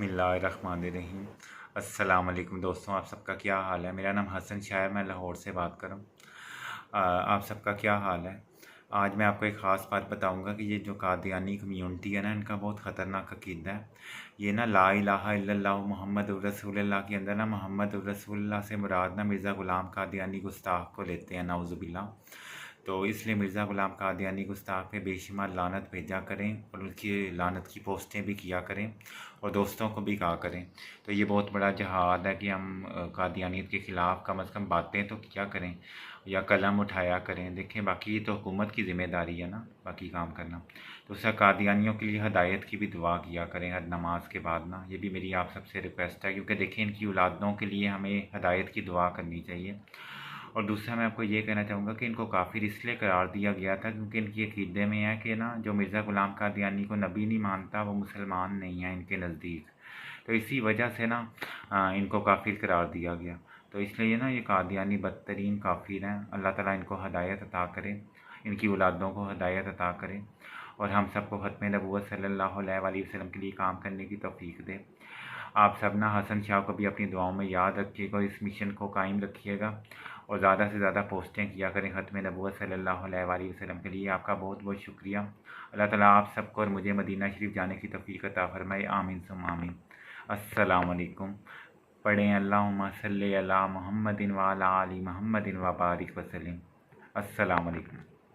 बिस्मिल्लाहिर्रहमानिर्रहीम। अस्सलाम वालेकुम दोस्तों, आप सबका क्या हाल है। मेरा नाम हसन शाह है, मैं लाहौर से बात कर रहा हूँ। आप सबका क्या हाल है। आज मैं आपको एक ख़ास बात बताऊंगा कि ये जो कादियानी कम्यूनिटी है ना, इनका बहुत ख़तरनाक अकीदा है। ये ना ला इलाहा इल्लल्लाह मुहम्मदुर रसूलुल्लाह के अंदर ना मोहम्मद रसूलुल्लाह से मुराद ना मिर्ज़ा ग़ुलाम कादियानी गुस्ताख को लेते हैं, नाउज़ुबिल्लाह। तो इसलिए मिर्ज़ा ग़ुलाम कादियानी गुस्ताख पे बेशुमार लानत भेजा करें और उनकी लानत की पोस्टें भी किया करें और दोस्तों को भी कहा करें। तो ये बहुत बड़ा जहाद है कि हम कादियानियत के ख़िलाफ़ कम अज़ कम बातें तो किया करें या कलम उठाया करें। देखें, बाकी ये तो हुकूमत की ज़िम्मेदारी है ना बाकी काम करना। तो उसका कादियानियों के लिए हदायत की भी दुआ किया करें हर नमाज के बाद ना। ये भी मेरी आप सबसे रिक्वेस्ट है, क्योंकि देखें इनकी औलादों के लिए हमें हदायत की दुआ करनी चाहिए। और दूसरा मैं आपको ये कहना चाहूँगा कि इनको काफ़िर इसलिए करार दिया गया था क्योंकि इनकी अकीदे में है कि ना जो मिर्ज़ा ग़ुलाम कादियानी को नबी नहीं मानता वो मुसलमान नहीं है इनके नज़दीक। तो इसी वजह से ना इनको काफिर करार दिया गया। तो इसलिए ना ये कादियानी बदतरीन काफिर हैं। अल्लाह ताला इनको हदायत अता करे, इनकी औलादों को हदायत अता करे और हम सबको ख़त्म नबूवत सल्लल्लाहु अलैहि वसल्लम के लिए काम करने की तौफीक दे। आप सब ना हसन शाह को भी अपनी दुआओं में याद रखिएगा और इस मिशन को कायम रखिएगा और ज़्यादा से ज़्यादा पोस्टें किया करें ख़त्म नबूवत सल्लल्लाहु अलैहि वसल्लम के लिए। आपका बहुत बहुत शुक्रिया। अल्लाह ताला आप सबको और मुझे मदीना शरीफ जाने की तौफीक अता फरमाए। आमीन सुम्मा आमीन। अस्सलाम वालेकुम। पढ़ें अल्लाहुम्मा सल्ली अला मुहम्मदिन व अला आलि मुहम्मदिन व बारिक वसल्लिम। अस्सलाम वालेकुम।